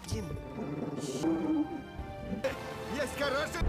Jim. Yes, Karasha.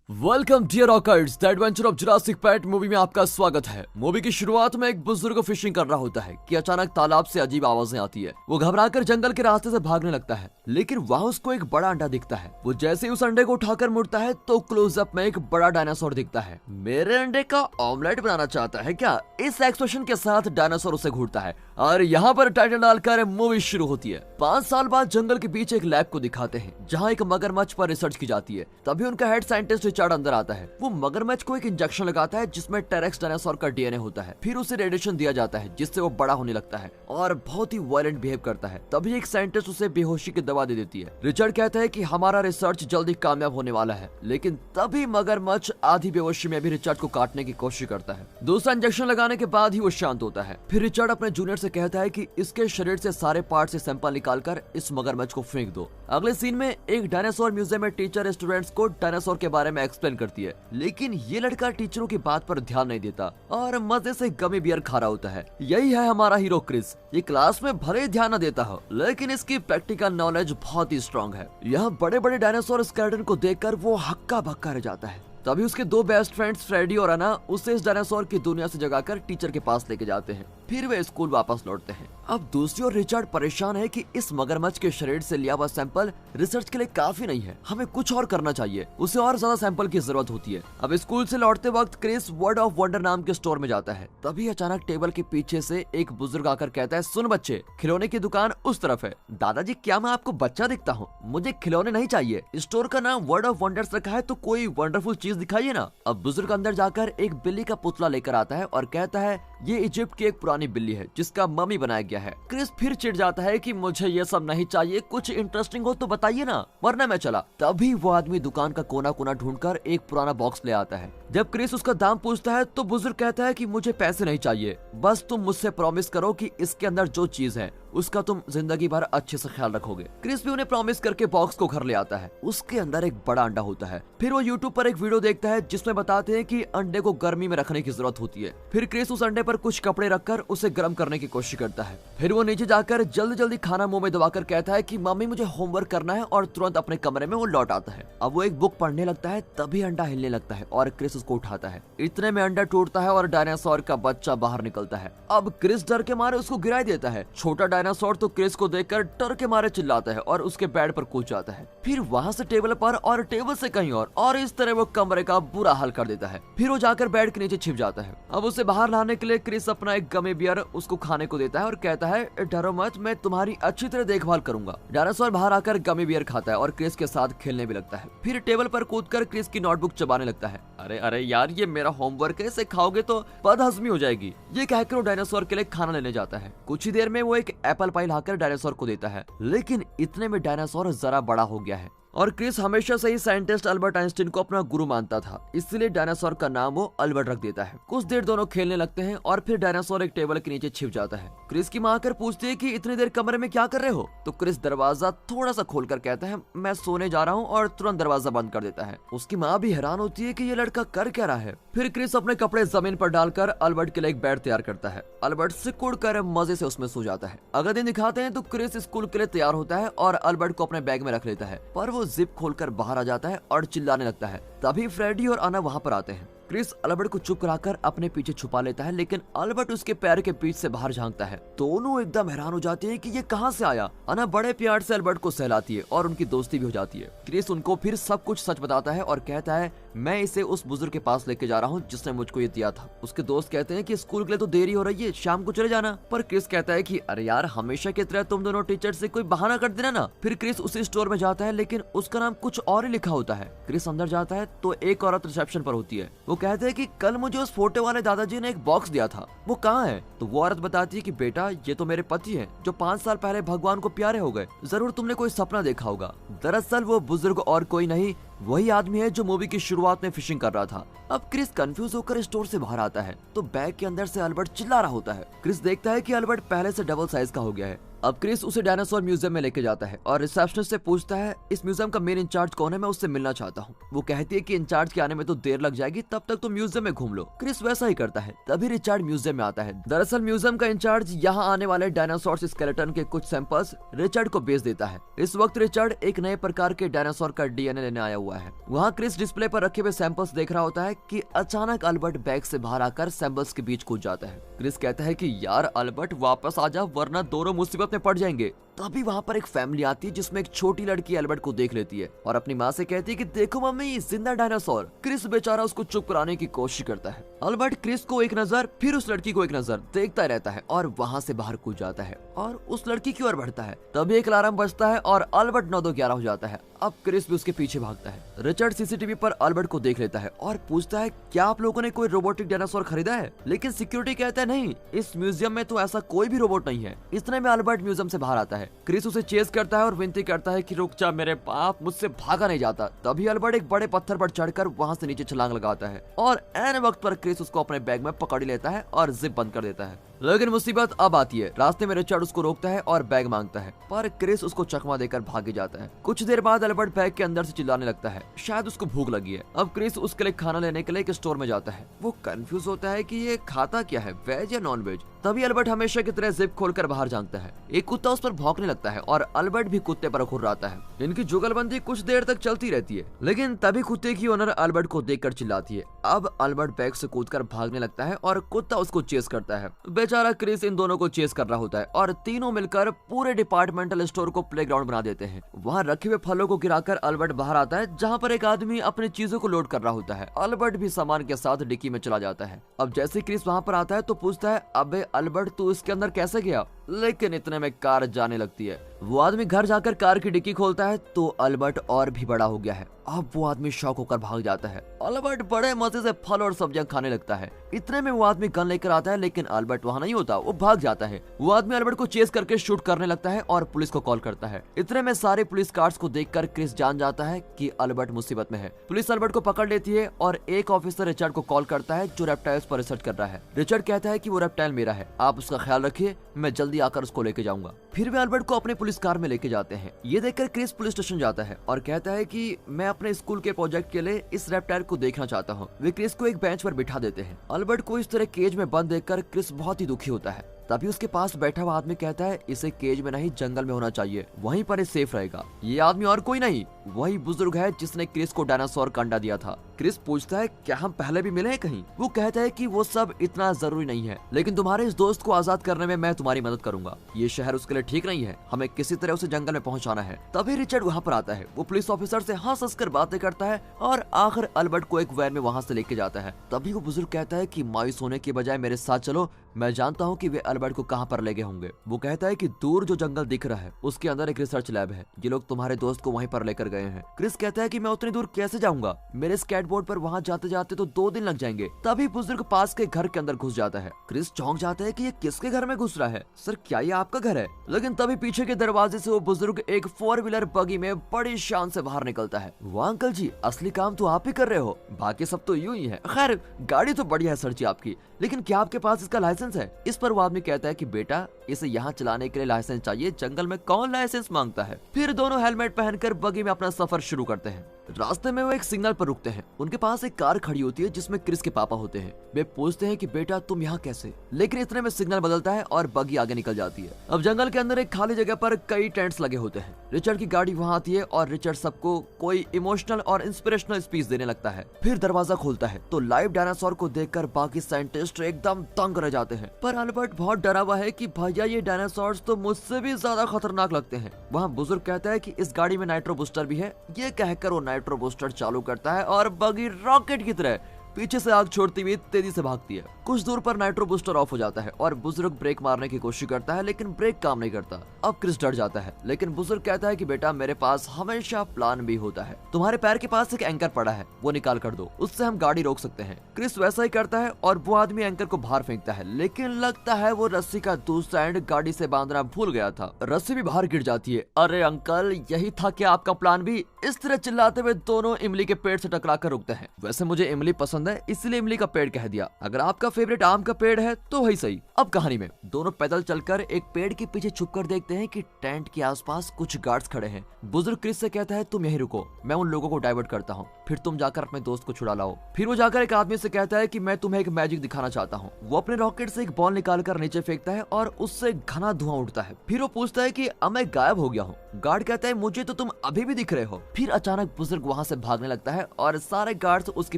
Welcome dear rockers, the adventure of Jurassic Park movie में आपका स्वागत है। मूवी की शुरुआत में एक बुजुर्ग फिशिंग कर रहा होता है कि अचानक तालाब से अजीब आवाजें आती है। वो घबराकर जंगल के रास्ते से भागने लगता है, लेकिन वहाँ उसको एक बड़ा अंडा दिखता है। वो जैसे ही उस अंडे को उठाकर मुड़ता है तो क्लोजअप में एक बड़ा डायनासोर दिखता है। मेरे अंडे का ऑमलेट बनाना चाहता है क्या? इस एक्सप्रेशन के साथ डायनासोर उसे घूरता है और यहाँ पर टाइटल डालकर मूवी शुरू होती है। 5 साल बाद जंगल के बीच एक लैब को दिखाते हैं जहाँ एक मगरमच्छ पर रिसर्च की जाती है। तभी उनका हेड साइंटिस्ट रिचर्ड अंदर आता है। वो मगरमच्छ को एक इंजेक्शन लगाता है जिसमें टेरेक्स डायनासोर का डीएनए होता है। फिर उसे रेडिएशन दिया जाता है जिससे वो बड़ा होने लगता है और बहुत ही वायलेंट बिहेव करता है। तभी एक साइंटिस्ट उसे बेहोशी की दवा दे देती है। रिचर्ड कहता है कि हमारा रिसर्च जल्दी कामयाब होने वाला है, लेकिन तभी मगरमच्छ आधी बेहोशी में भी रिचर्ड को काटने की कोशिश करता है। दूसरा इंजेक्शन लगाने के बाद ही वो शांत होता है। फिर रिचर्ड अपने जूनियर से कहता है कि इसके शरीर से सारे पार्ट से सैंपल निकालकर इस मगरमच्छ को फेंक दो। अगले सीन में एक डायनासोर म्यूजियम में टीचर स्टूडेंट्स को डायनासोर के बारे में एक्सप्लेन करती है, लेकिन ये लड़का टीचरों की बात पर ध्यान नहीं देता और मजे से गमी बियर खा रहा होता है। यही है हमारा हीरो क्रिस। ये क्लास में भले ध्यान न देता हो, लेकिन इसकी प्रैक्टिकल नॉलेज बहुत ही स्ट्रॉन्ग है। यहाँ बड़े बड़े डायनासोर स्केलेटन को देखकर वो हक्का बक्का रह जाता है। तभी उसके दो बेस्ट फ्रेंड्स फ्रेडी और अना उसे इस डायनासोर की दुनिया से जगाकर टीचर के पास लेके जाते हैं। फिर वे स्कूल वापस लौटते हैं। अब दूसरी ओर रिचर्ड परेशान है कि इस मगरमच्छ के शरीर से लिया हुआ सैंपल रिसर्च के लिए काफी नहीं है, हमें कुछ और करना चाहिए। उसे और ज्यादा सैंपल की जरूरत होती है। अब स्कूल से लौटते वक्त क्रिस वर्ड ऑफ वंडर नाम के स्टोर में जाता है। तभी अचानक टेबल के पीछे से एक बुजुर्ग आकर कहता है, सुन बच्चे, खिलौने की दुकान उस तरफ है। दादाजी, क्या मैं आपको बच्चा दिखता हूँ? मुझे खिलौने नहीं चाहिए। स्टोर का नाम वर्ड ऑफ वंडर्स रखा है तो कोई वंडरफुल चीज दिखाइए ना। अब बुजुर्ग अंदर जाकर एक बिल्ली का पुतला लेकर आता है और कहता है, ये इजिप्ट की एक पुरानी बिल्ली है जिसका मम्मी बनाया गया है। क्रिस फिर चिढ़ जाता है कि मुझे ये सब नहीं चाहिए, कुछ इंटरेस्टिंग हो तो बताइए ना, वरना मैं चला। तभी वो आदमी दुकान का कोना कोना ढूंढकर एक पुराना बॉक्स ले आता है। जब क्रिस उसका दाम पूछता है तो बुजुर्ग कहता है कि मुझे पैसे नहीं चाहिए, बस तुम मुझसे प्रॉमिस करो कि इसके अंदर जो चीज है उसका तुम जिंदगी भर अच्छे से ख्याल रखोगे। क्रिस भी उन्हें प्रॉमिस करके बॉक्स को घर ले आता है। उसके अंदर एक बड़ा अंडा होता है। फिर वो यूट्यूब पर एक वीडियो देखता है जिसमें बताते हैं कि अंडे को गर्मी में रखने की जरूरत होती है। फिर क्रिस उस अंडे पर कुछ कपड़े रखकर उसे गर्म करने की कोशिश करता है। फिर वो नीचे जाकर जल्दी जल्दी खाना मुंह में दबाकर कहता है कि मम्मी मुझे होमवर्क करना है और तुरंत अपने कमरे में वो लौट आता है। अब वो एक बुक पढ़ने लगता है, तभी अंडा हिलने लगता है और क्रिस उसको उठाता है। इतने में अंडा टूटता है और डायनासोर का बच्चा बाहर निकलता है। अब क्रिस डर के मारे उसको गिरा देता है। छोटा डायनासोर तो क्रिस को देखकर डर के मारे चिल्लाता है और उसके बेड पर कूद जाता है। फिर वहाँ से टेबल पर और टेबल से कहीं और इस तरह वो कमरे का बुरा हाल कर देता है। फिर वो जाकर बेड के नीचे छिप जाता है। अब उसे बाहर लाने के लिए क्रिस अपना एक गमी बियर उसको खाने को देता है और कहता है, डरो मत, मैं तुम्हारी अच्छी तरह देखभाल करूंगा। डायनासोर बाहर आकर गमी बियर खाता है और क्रिस के साथ खेलने भी लगता है। फिर टेबल पर कूदकर क्रिस की नोटबुक चबाने लगता है। अरे अरे यार, ये मेरा होमवर्क है, इसे खाओगे तो बदहजमी हो जाएगी। ये कहकर वो डायनासोर के लिए खाना लेने जाता है। कुछ ही देर में वो एक एप्पल पाई लाकर डायनासोर को देता है, लेकिन इतने में डायनासोर जरा बड़ा हो गया है और क्रिस हमेशा से ही साइंटिस्ट अल्बर्ट आइंस्टीन को अपना गुरु मानता था, इसलिए डायनासोर का नाम वो अल्बर्ट रख देता है। कुछ देर दोनों खेलने लगते हैं और फिर डायनासोर एक टेबल के नीचे छिप जाता है। क्रिस की माँ आकर पूछती है कि इतनी देर कमरे में क्या कर रहे हो? तो क्रिस दरवाजा थोड़ा सा खोलकर कहता है, मैं सोने जा रहा हूँ, और तुरंत दरवाजा बंद कर देता है। उसकी माँ भी हैरान होती है कि ये लड़का कर क्या रहा है। फिर क्रिस अपने कपड़े जमीन पर डालकर अल्बर्ट के लिए एक बेड तैयार करता है। अल्बर्ट सिकुड़ कर मजे से उसमें सो जाता है। अगले दिन दिखाते हैं तो क्रिस स्कूल के लिए तैयार होता है और अल्बर्ट को अपने बैग में रख लेता है, पर वो जिप खोलकर बाहर आ जाता है और चिल्लाने लगता है। तभी फ्रेडी और अना वहाँ पर आते हैं। क्रिस अल्बर्ट को चुप कराकर अपने पीछे छुपा लेता है, लेकिन अल्बर्ट उसके पैर के बीच से बाहर झांकता है। दोनों एकदम हैरान हो जाते हैं कि ये कहाँ से आया। अना बड़े प्यार से अल्बर्ट को सहलाती है और उनकी दोस्ती भी हो जाती है। क्रिस उनको फिर सब कुछ सच बताता है और कहता है, मैं इसे उस बुजुर्ग के पास लेके जा रहा हूँ जिसने मुझको ये दिया था। उसके दोस्त कहते हैं कि स्कूल के लिए तो देरी हो रही है, शाम को चले जाना। पर क्रिस कहता है कि अरे यार, हमेशा की तरह तुम दोनों टीचर से कोई बहाना कर देना ना। फिर क्रिस उसी स्टोर में जाता है, लेकिन उसका नाम कुछ और ही लिखा होता है। क्रिस अंदर जाता है तो एक औरत रिसेप्शन पर होती है। वो कहते हैं कि कल मुझे उस फोटो वाले दादाजी ने एक बॉक्स दिया था, वो कहाँ है? तो वो औरत बताती है कि बेटा, ये तो मेरे पति हैं जो 5 साल पहले भगवान को प्यारे हो गए। जरूर तुमने कोई सपना देखा होगा। दरअसल वो बुजुर्ग और कोई नहीं, वही आदमी है जो मूवी की शुरुआत में फिशिंग कर रहा था। अब क्रिस कंफ्यूज होकर स्टोर से बाहर आता है तो बैग के अंदर से अल्बर्ट चिल्ला रहा होता है। क्रिस देखता है कि अल्बर्ट पहले से डबल साइज का हो गया है। अब क्रिस उसे डायनासोर म्यूजियम में लेके जाता है और रिसेप्शनिस्ट से पूछता है इस म्यूजियम का मेन इंचार्ज कौन है, मैं उससे मिलना चाहता हूँ। वो कहती है कि इंचार्ज के आने में तो देर लग जाएगी, तब तक तो म्यूजियम में घूम लो। क्रिस वैसा ही करता है। तभी रिचर्ड म्यूजियम में आता है। दरअसल म्यूजियम का इंचार्ज यहाँ आने वाले डायनासोर स्केलेटन के कुछ सैंपल्स रिचर्ड को बेच देता है। इस वक्त रिचर्ड एक नए प्रकार के डायनासोर का डीएनए लेने आया हुआ है। वहाँ क्रिस डिस्प्ले पर रखे हुए सैंपल्स देख रहा होता है कि अचानक अल्बर्ट बैग से बाहर आकर सैंपल्स के बीच कूद जाता है। क्रिस कहता है कि यार अल्बर्ट वापस आ जा वरना दोनों मुसीबत में पड़ जाएंगे। तभी वहाँ पर एक फैमिली आती है जिसमें एक छोटी लड़की अल्बर्ट को देख लेती है और अपनी माँ से कहती है कि देखो मम्मी जिंदा डायनासोर। क्रिस बेचारा उसको चुप कराने की कोशिश करता है। अल्बर्ट क्रिस को एक नजर फिर उस लड़की को एक नजर देखता रहता है और वहाँ से बाहर कूद जाता है और उस लड़की की ओर बढ़ता है। तभी एक अलार्म बजता है और अल्बर्ट 9-2-11 हो जाता है। अब क्रिस भी उसके पीछे भागता है। रिचर्ड सीसीटीवी पर अल्बर्ट को देख लेता है और पूछता है क्या आप लोगों ने कोई रोबोटिक डायनासोर खरीदा है? लेकिन सिक्योरिटी कहता है नहीं, इस म्यूजियम में तो ऐसा कोई भी रोबोट नहीं है। इतने में अल्बर्ट म्यूजियम से बाहर आता है। क्रिस उसे चेस करता है और विनती करता है कि रुक जा मेरे बाप, मुझसे भागा नहीं जाता। तभी अल्बर्ट एक बड़े पत्थर पर चढ़कर वहाँ से नीचे छलांग लगाता है और ऐन वक्त पर क्रिस उसको अपने बैग में पकड़ लेता है और जिप बंद कर देता है। लेकिन मुसीबत अब आती है। रास्ते में रिचर्ड उसको रोकता है और बैग मांगता है, पर क्रिस उसको चकमा देकर भागे जाता है। कुछ देर बाद अल्बर्ट बैग के अंदर से चिल्लाने लगता है, शायद उसको भूख लगी है। अब क्रिस उसके लिए खाना लेने के लिए एक स्टोर में जाता है। वो कंफ्यूज होता है कि ये खाता क्या है, वेज या नॉन वेज। तभी अल्बर्ट हमेशा की तरह जिप खोलकर बाहर झांकता है। एक कुत्ता उस पर भौंकने लगता है और अल्बर्ट भी कुत्ते पर खुर्राता है। इनकी जुगलबंदी कुछ देर तक चलती रहती है, लेकिन तभी कुत्ते की ओनर अल्बर्ट को देखकर चिल्लाती है। अब अल्बर्ट बैग से कूदकर भागने लगता है और कुत्ता उसको चेस करता है। बेचारा क्रिस इन दोनों को चेस कर रहा होता है और तीनों मिलकर पूरे डिपार्टमेंटल स्टोर को प्लेग्राउंड बना देते हैं। वहाँ रखे हुए फलों को गिराकर अल्बर्ट बाहर आता है, जहाँ पर एक आदमी अपनी चीजों को लोड कर रहा होता है। अल्बर्ट भी सामान के साथ डिक्की में चला जाता है। अब जैसे क्रिस वहाँ पर आता है तो पूछता है, अबे अल्बर्ट तू इसके अंदर कैसे गया? लेकिन इतने में कार जाने लगती है। वो आदमी घर जाकर कार की डिक्की खोलता है तो अल्बर्ट और भी बड़ा हो गया है। अब वो आदमी शॉक होकर भाग जाता है। अल्बर्ट बड़े मजे से फल और सब्जियां खाने लगता है। इतने में वो आदमी गन लेकर आता है, लेकिन अल्बर्ट वहाँ नहीं होता, वो भाग जाता है। वो आदमी अल्बर्ट को चेस करके शूट करने लगता है और पुलिस को कॉल करता है। इतने में सारे पुलिस कार्ड्स को देखकर क्रिस जान जाता है कि अल्बर्ट मुसीबत में है। पुलिस अल्बर्ट को पकड़ लेती है और एक ऑफिसर रिचर्ड को कॉल करता है जो रेप्टाइल्स पर रिसर्च कर रहा है। रिचर्ड कहता है कि वो रेप्टाइल मेरा है, आप उसका ख्याल रखिए, मैं जल्दी आकर उसको लेके जाऊंगा। फिर वे अल्बर्ट को अपने पुलिस कार में लेके जाते हैं। ये देखकर क्रिस पुलिस स्टेशन जाता है और कहता है कि मैं अपने स्कूल के प्रोजेक्ट के लिए इस रेप्टाइल को देखना चाहता हूँ। वे क्रिस को एक बेंच पर बिठा देते हैं। अल्बर्ट को इस तरह केज में बंद देखकर क्रिस बहुत ही दुखी होता है। तभी उसके पास बैठा हुआ आदमी कहता है इसे केज में नहीं जंगल में होना चाहिए, वहीं पर ये सेफ रहेगा। ये आदमी और कोई नहीं, वही बुजुर्ग है जिसने क्रिस को डायनासोर का अंडा दिया था। क्रिस पूछता है क्या हम पहले भी मिले हैं कहीं? वो कहता है कि वो सब इतना जरूरी नहीं है, लेकिन तुम्हारे इस दोस्त को आजाद करने में मैं तुम्हारी मदद करूंगा। ये शहर उसके लिए ठीक नहीं है, हमें किसी तरह उसे जंगल में पहुंचाना है। तभी रिचर्ड वहाँ पर आता है। वो पुलिस ऑफिसर से हंस हंस कर बातें करता है और आखिर अल्बर्ट को एक वैन में वहाँ से लेके जाता है। तभी वो बुजुर्ग कहता है कि मायूस होने के बजाय मेरे साथ चलो, मैं जानता हूँ कि वे अल्बर्ट को कहाँ पर ले गए होंगे। वो कहता है कि दूर जो जंगल दिख रहा है उसके अंदर एक रिसर्च लैब है, ये लोग तुम्हारे दोस्त को वहीं पर लेकर गए हैं। क्रिस कहता है कि मैं उतनी दूर कैसे जाऊंगा, मेरे स्केटबोर्ड पर वहाँ जाते जाते तो 2 दिन लग जाएंगे। तभी बुजुर्ग पास के घर के अंदर घुस जाता है। क्रिस चौंक जाता है कि ये किसके घर में घुस रहा है, सर क्या ये आपका घर है? लेकिन तभी पीछे के दरवाजे से वो बुजुर्ग एक 4 व्हीलर बगी में बड़ी शान से बाहर निकलता है। वो अंकल जी असली काम तो आप ही कर रहे हो, बाकी सब तो यूं ही है। खैर गाड़ी तो बढ़िया है सर जी आपकी, लेकिन क्या आपके पास इसका लाइसेंस है? इस पर वो आदमी कहता है कि बेटा इसे यहाँ चलाने के लिए लाइसेंस चाहिए, जंगल में कौन लाइसेंस मांगता है। फिर दोनों हेलमेट पहनकर बगी में अपना सफर शुरू करते हैं। रास्ते में वो एक सिग्नल पर रुकते हैं। उनके पास एक कार खड़ी होती है जिसमें क्रिस के पापा होते हैं। वे पूछते हैं कि बेटा तुम यहाँ कैसे? लेकिन इतने में सिग्नल बदलता है और बगी आगे निकल जाती है। अब जंगल के अंदर एक खाली जगह पर कई टेंट्स लगे होते हैं। रिचर्ड की गाड़ी वहाँ आती है और रिचर्ड सबको कोई इमोशनल और इंस्पिरेशनल स्पीच देने लगता है। फिर दरवाजा खोलता है तो लाइव डायनासोर को देखकर बाकी साइंटिस्ट एकदम दंग रह जाते हैं। पर अल्बर्ट बहुत डरा हुआ है कि भैया ये डायनासोर्स तो मुझसे भी ज्यादा खतरनाक लगते हैं। वहाँ बुजुर्ग कहता है कि इस गाड़ी में नाइट्रो बूस्टर भी है। ये कहकर वो नाइट्रो बूस्टर चालू करता है और बगी रॉकेट की तरह पीछे से आग छोड़ती हुई तेजी से भागती है। कुछ दूर पर नाइट्रो बूस्टर ऑफ हो जाता है और बुजुर्ग ब्रेक मारने की कोशिश करता है, लेकिन ब्रेक काम नहीं करता। अब क्रिस डर जाता है, लेकिन बुजुर्ग कहता है कि बेटा मेरे पास हमेशा प्लान भी होता है। तुम्हारे पैर के पास एक एंकर पड़ा है, वो निकाल कर दो, उससे हम गाड़ी रोक सकते हैं। क्रिस वैसा ही करता है और वो आदमी एंकर को बाहर फेंकता है, लेकिन लगता है वो रस्सी का दूसरा एंड गाड़ी से बांधना भूल गया था। रस्सी भी बाहर गिर जाती है। अरे अंकल यही था क्या आपका प्लान भी? इस तरह चिल्लाते हुए दोनों इमली के पेड़ से टकरा कर रुकते हैं। वैसे मुझे इमली पसंद है, इसलिए इमली का पेड़ कह दिया। अगर आपका फेवरेट आम का पेड़ है तो वही सही। अब कहानी में दोनों पैदल चलकर एक पेड़ के पीछे छुपकर देखते हैं कि टेंट के आसपास कुछ गार्ड्स खड़े हैं। बुजुर्ग क्रिस से कहता है तुम यहीं रुको, मैं उन लोगों को डाइवर्ट करता हूँ, फिर तुम जाकर अपने दोस्त को छुड़ा लाओ। फिर वो जाकर एक आदमी से कहता है कि मैं तुम्हें एक मैजिक दिखाना चाहता हूँ। वो अपने रॉकेट से एक बॉल निकालकर नीचे फेंकता है और उससे घना धुआं उठता है। फिर वो पूछता है कि अब मैं गायब हो गया हूँ। गार्ड कहता है मुझे तो तुम अभी भी दिख रहे हो। फिर अचानक बुजुर्ग वहाँ से भागने लगता है और सारे गार्ड्स उसके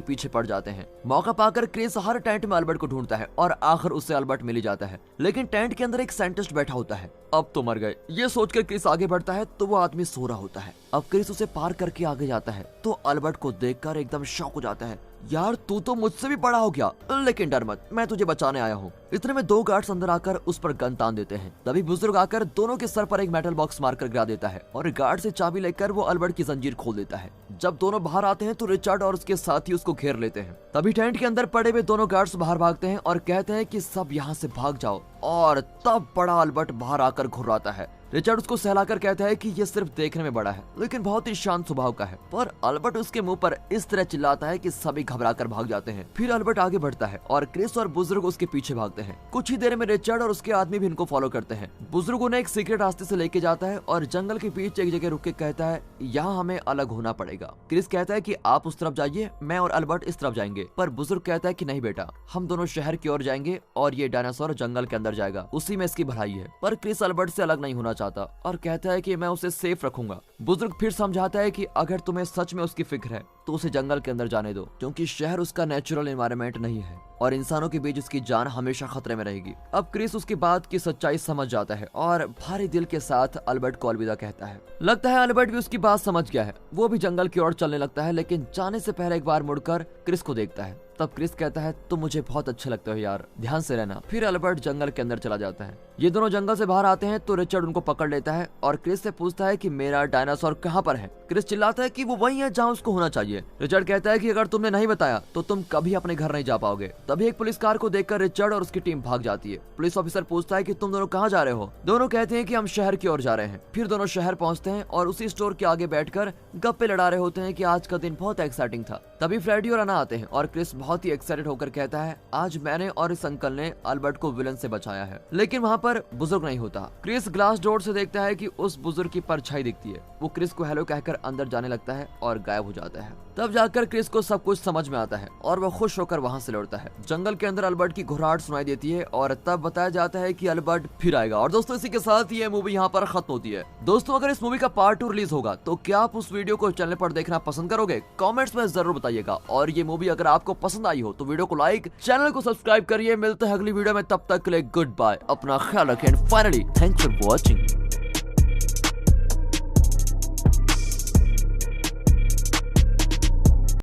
पीछे पड़ जाते हैं। मौका पाकर क्रिस हर टेंट में अल्बर्ट को ढूंढता है और आखिर उससे अल्बर्ट मिल जाता है, लेकिन टेंट के अंदर एक साइंटिस्ट बैठा होता है। अब तो मर गए, ये सोचकर क्रिस आगे बढ़ता है तो वो आदमी सो रहा होता है। अब क्रिस उसे पार करके आगे जाता है तो अल्बर्ट को देखकर एकदम शॉक हो जाता है। यार तू तो मुझसे भी बड़ा हो गया, लेकिन डर मत, मैं तुझे बचाने आया हूँ। इतने में दो गार्ड्स अंदर आकर उस पर गन तान देते हैं। तभी बुजुर्ग आकर दोनों के सर पर एक मेटल बॉक्स मारकर गिरा देता है और गार्ड से चाबी लेकर वो अल्बर्ट की जंजीर खोल देता है। जब दोनों बाहर आते हैं तो रिचर्ड और उसके साथी उसको घेर लेते हैं। तभी टेंट के अंदर पड़े हुए दोनों गार्ड्स बाहर भागते हैं और कहते हैं कि सब यहाँ से भाग जाओ। और तब बड़ा अल्बर्ट बाहर आकर घुर्राता है। रिचर्ड उसको सहलाकर कहता है कि ये सिर्फ देखने में बड़ा है लेकिन बहुत ही शांत स्वभाव का है, पर अल्बर्ट उसके मुंह पर इस तरह चिल्लाता है कि सभी घबराकर भाग जाते हैं। फिर अल्बर्ट आगे बढ़ता है और क्रिस और बुजुर्ग उसके पीछे भागते हैं। कुछ ही देर में रिचर्ड और उसके आदमी भी इनको फॉलो करते हैं। बुजुर्ग उन्हें एक सीक्रेट रास्ते से लेके जाता है और जंगल के बीच एक जगह रुक के कहता है यहाँ हमें अलग होना पड़ेगा। क्रिस कहता है कि आप उस तरफ जाइए, मैं और अल्बर्ट इस तरफ जाएंगे, पर बुजुर्ग कहता है कि नहीं बेटा, हम दोनों शहर की ओर जाएंगे और ये डायनासोर जंगल के अंदर जाएगा, उसी में इसकी भलाई है। पर क्रिस अल्बर्ट से अलग नहीं होना चाहता और कहता है कि मैं उसे सेफ रखूंगा। बुजुर्ग फिर समझाता है कि अगर तुम्हें सच में उसकी फिक्र है तो उसे जंगल के अंदर जाने दो, क्योंकि शहर उसका नेचुरल एनवायरनमेंट नहीं है और इंसानों के बीच उसकी जान हमेशा खतरे में रहेगी। अब क्रिस उसकी बात की सच्चाई समझ जाता है और भारी दिल के साथ अल्बर्ट को अलविदा कहता है। लगता है अल्बर्ट भी उसकी बात समझ गया है। वो भी जंगल की ओर चलने लगता है, लेकिन जाने से पहले एक बार मुड़कर क्रिस को देखता है। तब क्रिस कहता है तुम मुझे बहुत अच्छे लगते हो यार, ध्यान से रहना। फिर अल्बर्ट जंगल के अंदर चला जाता है। ये दोनों जंगल से बाहर आते हैं तो रिचर्ड उनको पकड़ लेता है और क्रिस से पूछता है कि मेरा डायनासोर कहाँ पर है। क्रिस चिल्लाता है कि वो वही है जहाँ उसको होना चाहिए। रिचर्ड कहता है कि अगर तुमने नहीं बताया तो तुम कभी अपने घर नहीं जा पाओगे। तभी एक पुलिस कार को देखकर रिचर्ड और उसकी टीम भाग जाती है। पुलिस ऑफिसर पूछता है कि तुम दोनों कहाँ जा रहे हो। दोनों कहते हैं कि हम शहर की ओर जा रहे हैं। फिर दोनों शहर पहुंचते हैं और उसी स्टोर के आगे बैठकर गप्पे लड़ा रहे होते हैं कि आज का दिन बहुत एक्साइटिंग था। तभी फ्रेडी और अना आते हैं और क्रिस बहुत ही एक्साइटेड होकर कहता है आज मैंने और इस अंकल ने अल्बर्ट को विलन से बचाया है। लेकिन वहाँ पर बुजुर्ग नहीं होता। क्रिस ग्लास डोर से देखता है कि उस बुजुर्ग की परछाई दिखती है। वो क्रिस को हेलो कहकर अंदर जाने लगता है और गायब हो जाता है। तब जाकर क्रिस को सब कुछ समझ में आता है और वह खुश होकर वहाँ से लौटता है। जंगल के अंदर अल्बर्ट की घुर्राहट सुनाई देती है और तब बताया जाता है कि अल्बर्ट फिर आएगा। और दोस्तों इसी के साथ ये मूवी यहाँ पर खत्म होती है। दोस्तों अगर इस मूवी का पार्ट 2 रिलीज होगा तो क्या आप उस वीडियो को चैनल पर देखना पसंद करोगे? कमेंट्स में जरूर बताइएगा। और ये मूवी अगर आपको पसंद आई हो तो वीडियो को लाइक, चैनल को सब्सक्राइब करिए। मिलते हैं अगली वीडियो में, तब तक के लिए गुड बाय, अपना ख्याल रखें। Finally thanks for watching.